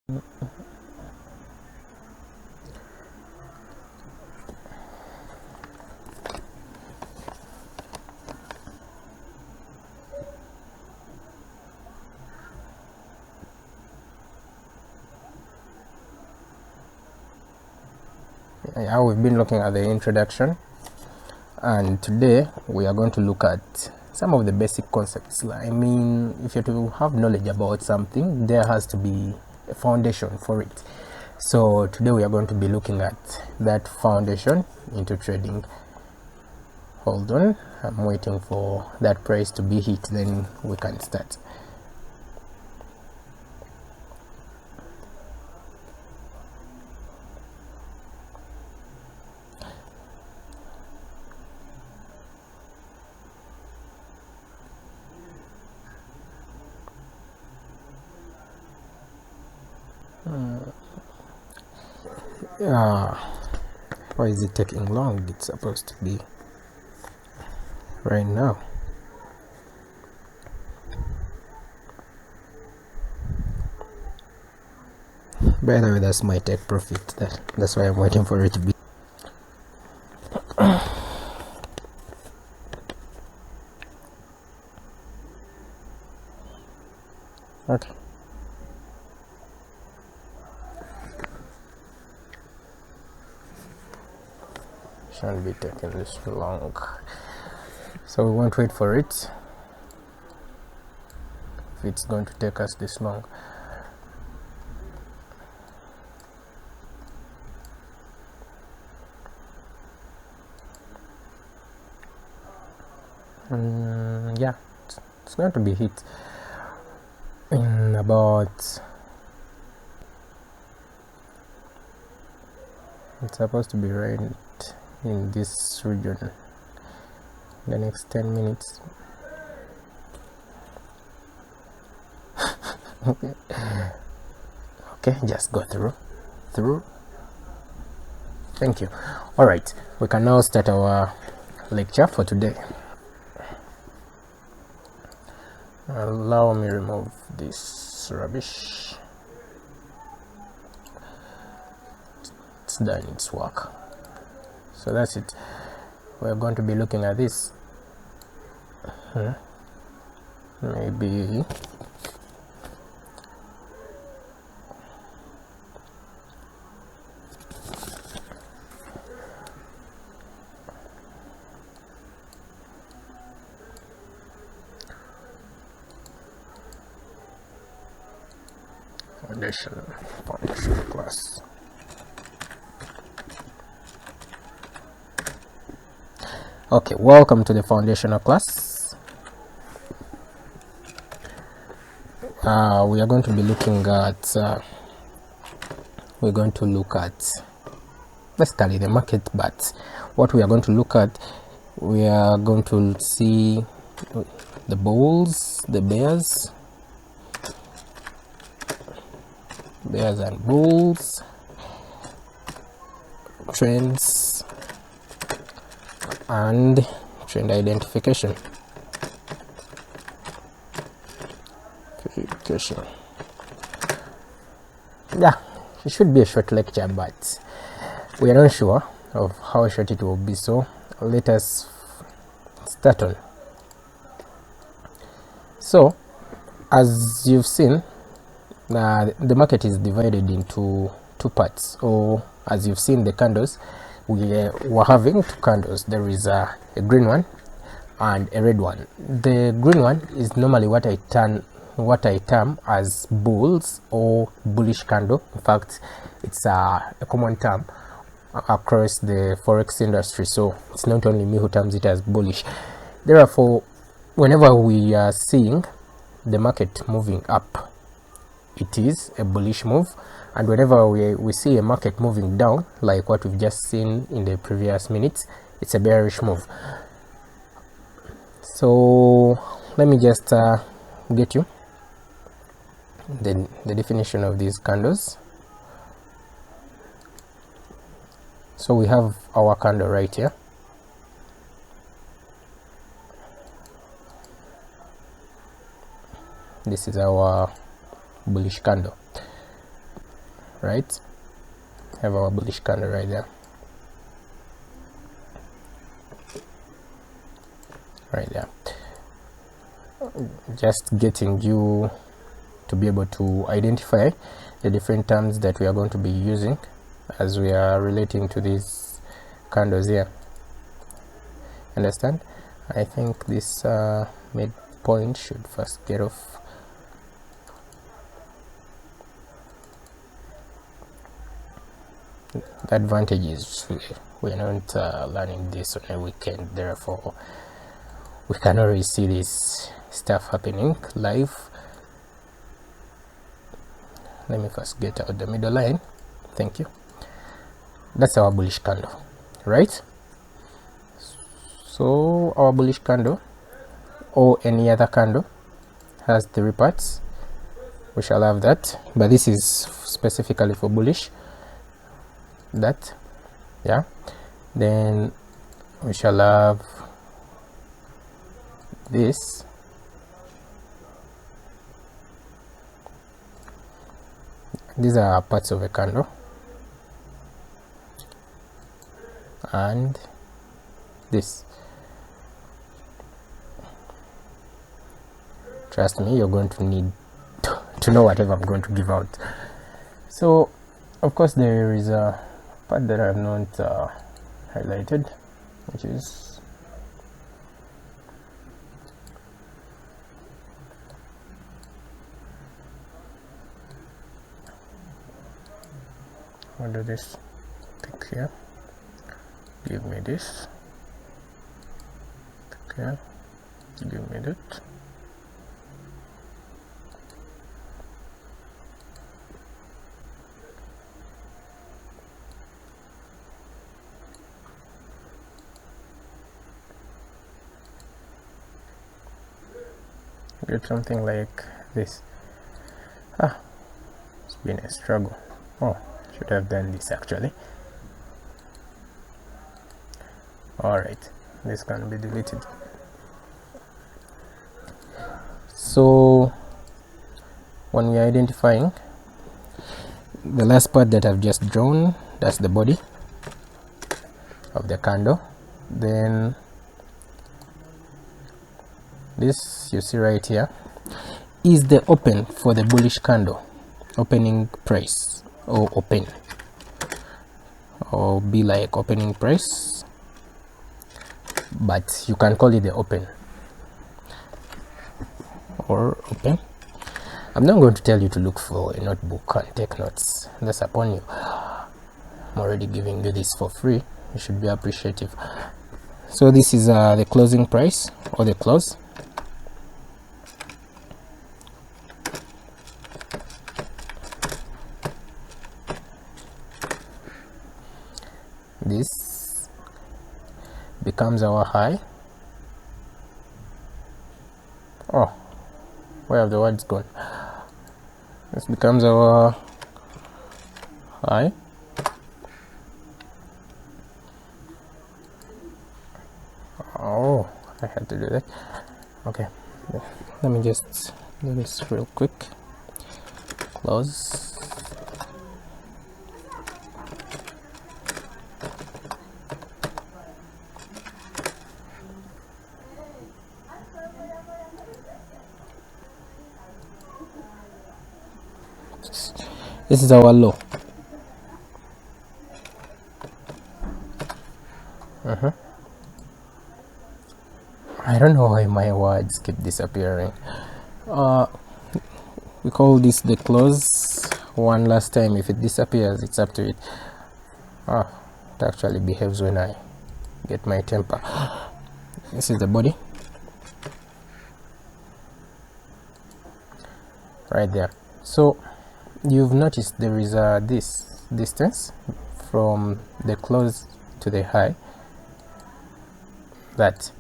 Yeah, we've been looking at the introduction, and today we are going to look at some of the basic concepts. I mean, if you're to have knowledge about something, there has to be a foundation for it. So today we are going to be looking at that foundation into trading. Hold on, I'm waiting for that price to be hit, then we can start. Why is it taking long? It's supposed to be right now. By the way, that's my take profit. That's why I'm waiting for it to be. Okay. Shouldn't be taking this long. So we won't wait for it if it's going to take us this long. Yeah, it's going to be hit in about, it's supposed to be right in this region in the next 10 minutes. Okay, just go through. Thank you. All right, we can now start our lecture for today. Allow me remove this rubbish. It's done its work. So that's it. We're going to be looking at this. Maybe foundation class. Okay, welcome to the foundational class. We are going to be looking at basically the market, but what we are going to look at, we are going to see the bulls, the bears and bulls, trends and trend identification. Yeah, it should be a short lecture, but we are not sure of how short it will be, so let us start on. So as you've seen, the market is divided into two parts, or as you've seen the candles, we're having two candles. There is a green one and a red one. The green one is normally what I term as bulls or bullish candle. In fact, it's a common term across the forex industry, so it's not only me who terms it as bullish. Therefore, whenever we are seeing the market moving up, it is a bullish move, and whenever we see a market moving down, like what we've just seen in the previous minutes, it's a bearish move. So let me just get you the definition of these candles. So we have our candle right here. This is our bullish candle. right? Have our bullish candle right there, right there. Just getting you to be able to identify the different terms that we are going to be using as we are relating to these candles here. Understand? I think this midpoint should first get off. The advantage is we're not learning this on a weekend, therefore we can already see this stuff happening live. Let me first get out the middle line. Thank you. That's our bullish candle, right? So our bullish candle or any other candle has 3 parts. We shall have that, but this is specifically for bullish. That, yeah. Then we shall have this. These are parts of a candle, and this. Trust me, you're going to need to know whatever I'm going to give out. So of course there is a part that I have not highlighted, which is what do this pick here, give me this, pick here, give me that. Get something like this. It's been a struggle. Oh, should have done this actually. Alright, this can be deleted. So when we are identifying the last part that I've just drawn, that's the body of the candle. Then this you see right here is the open for the bullish candle, opening price, or open, or be like opening price, but you can call it the open or open. I'm not going to tell you to look for a notebook and take notes, that's upon you. I'm already giving you this for free, you should be appreciative. So this is the closing price or the close. This becomes our high. Oh, where have the words gone? This becomes our high. Oh, I had to do that. Okay, let me just do this real quick. Close. This is our low. I don't know why my words keep disappearing. We call this the close. One last time, if it disappears, it's up to it. It actually behaves when I get my temper. This is the body right there. So you've noticed there is this distance from the close to the high, that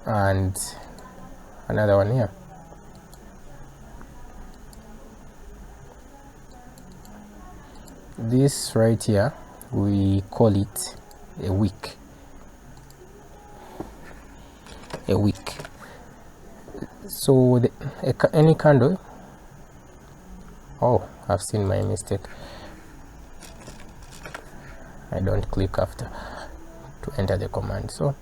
and another one here. This right here, we call it a wick. A wick. So any candle, oh, I've seen my mistake. I don't click after to enter the command. So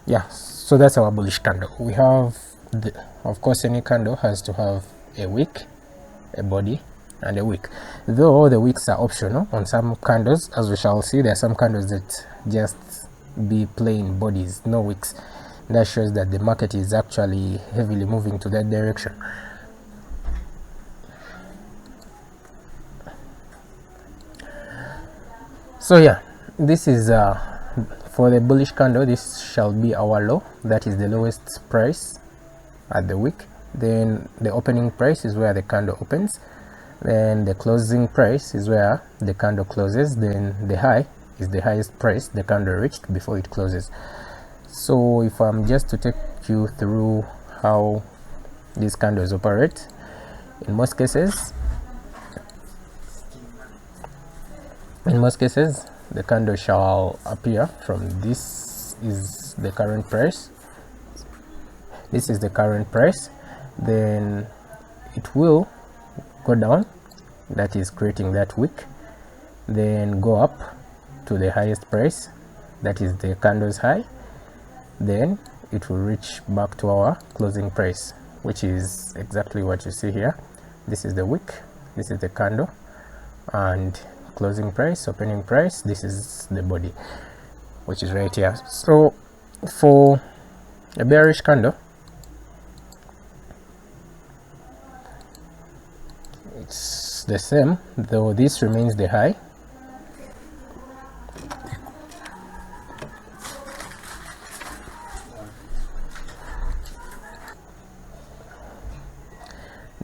yeah, so that's our bullish candle. We have of course any candle has to have a wick, a body, and a wick, though the wicks are optional on some candles. As we shall see, there are some candles that just be plain bodies, no wicks. That shows that the market is actually heavily moving to that direction. So yeah, this is for the bullish candle, this shall be our low, that is the lowest price at the wick. Then the opening price is where the candle opens, then the closing price is where the candle closes, then the high is the highest price the candle reached before it closes. So if I'm just to take you through how these candles operate, in most cases the candle shall appear from this is the current price, this is the current price, then it will go down, that is creating that wick, then go up to the highest price, that is the candle's high, then it will reach back to our closing price, which is exactly what you see here. This is the wick, this is the candle, and closing price, opening price, this is the body, which is right here. So for a bearish candle, it's the same, though this remains the high,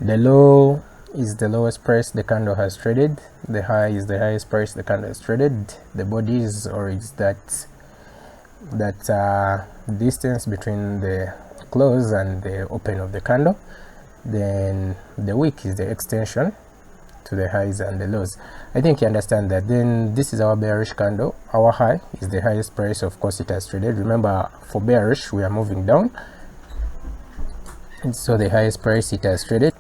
the low is the lowest price the candle has traded, the high is the highest price the candle has traded, the body is, or is that distance between the close and the open of the candle, then the wick is the extension to the highs and the lows. I think you understand that. Then this is our bearish candle, our high is the highest price of course it has traded. Remember, for bearish we are moving down, and so the highest price it has traded.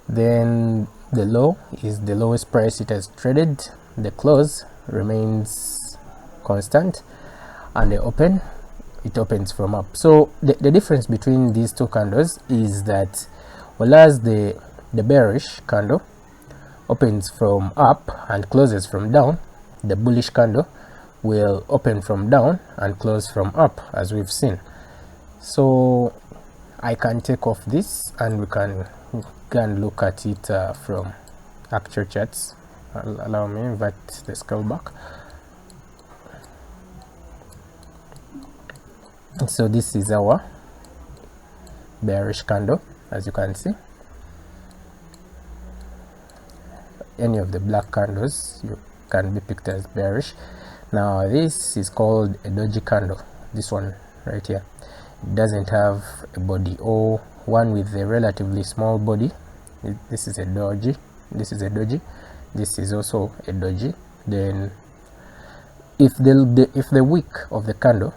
Then the low is the lowest price it has traded, the close remains constant, and the open, it opens from up. So the difference between these two candles is that whereas the bearish candle opens from up and closes from down, the bullish candle will open from down and close from up, as we've seen. So I can take off this and we can look at it from actual charts. Allow me invert the scale back. So this is our bearish candle, as you can see. Any of the black candles you can be picked as bearish. Now this is called a doji candle, this one right here. It doesn't have a body, or one with a relatively small body. This is a doji, this is a doji, this is also a doji. Then if the wick of the candle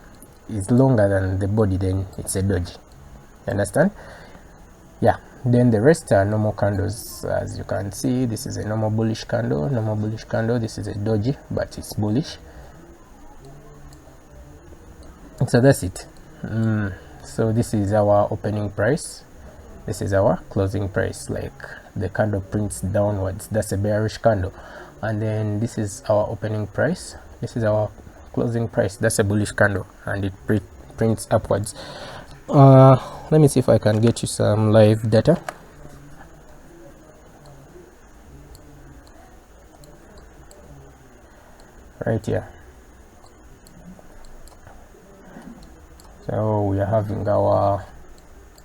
is longer than the body, then it's a doji. Understand? Yeah. Then the rest are normal candles. As you can see, this is a normal bullish candle, this is a doji but it's bullish. So that's it. So this is our opening price, this is our closing price. Like the candle prints downwards, that's a bearish candle, and then this is our opening price, this is our closing price, that's a bullish candle, and it prints upwards. Let me see if I can get you some live data. Right here. So we are having our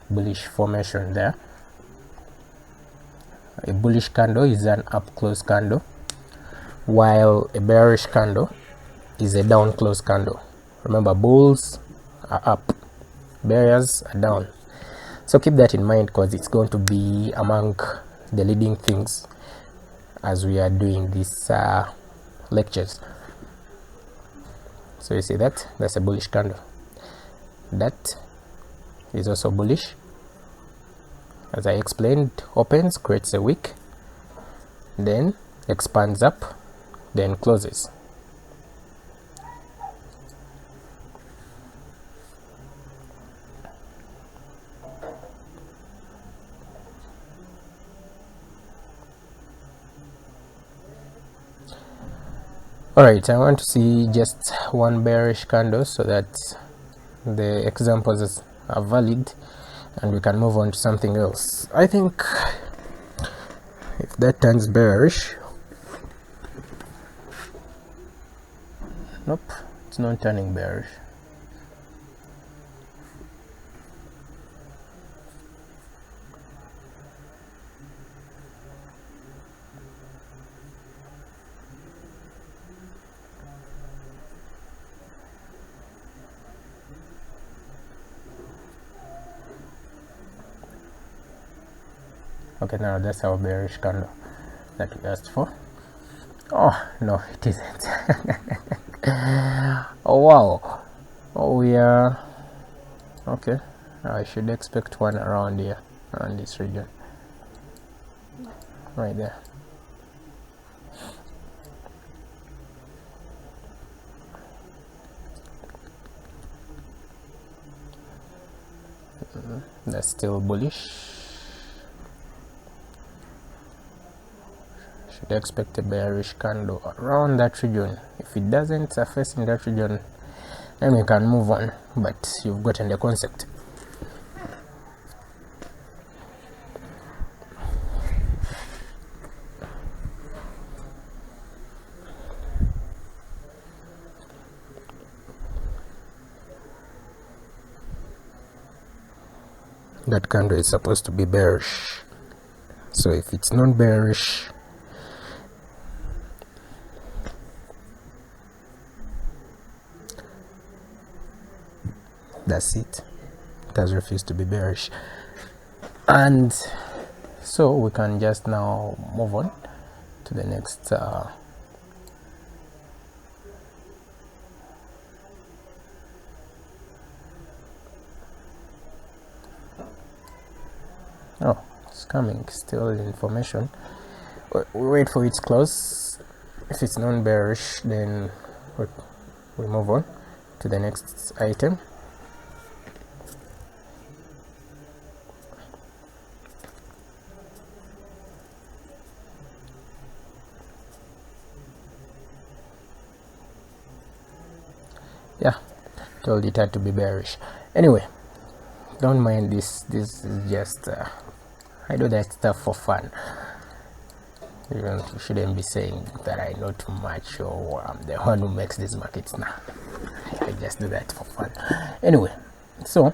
bullish formation there. A bullish candle is an up close candle, while a bearish candle is a down close candle. Remember, bulls are up, bears are down. So keep that in mind, because it's going to be among the leading things as we are doing these lectures. So you see that that's a bullish candle. That is also bullish. As I explained, opens, creates a wick, then expands up, then closes. Alright, I want to see just one bearish candle so that the examples are valid and we can move on to something else. I think if that turns bearish, nope, it's not turning bearish. Okay, now that's our bearish candle that we asked for. Oh no, it isn't. Oh wow. Oh yeah. Okay, I should expect one around here, around this region, right there. That's still bullish. Should expect a bearish candle around that region. If it doesn't surface in that region, then we can move on, but you've gotten the concept. That candle is supposed to be bearish, so if it's not bearish, that's it. It has refused to be bearish, and so we can just now move on to the next oh, it's coming, still information. We wait for its close. If it's non-bearish, then we move on to the next item. Yeah, told it had to be bearish. Anyway, don't mind this. This is just I do that stuff for fun. You shouldn't be saying that I know too much or I'm the one who makes these markets. Now I just do that for fun. Anyway, so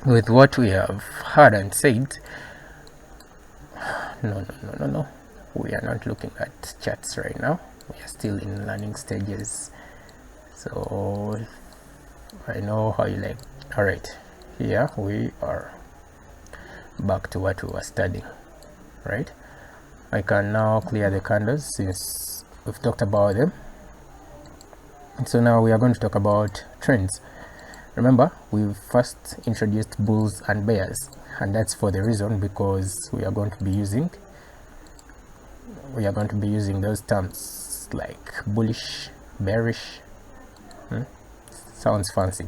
with what we have heard and said, no, we are not looking at charts right now. We are still in learning stages, so I know how you like. All right, here we are back to what we were studying, right? I can now clear the candles since we've talked about them. So now we are going to talk about trends. Remember, we first introduced bulls and bears, and that's for the reason because we are going to be using those terms like bullish, bearish. Sounds fancy.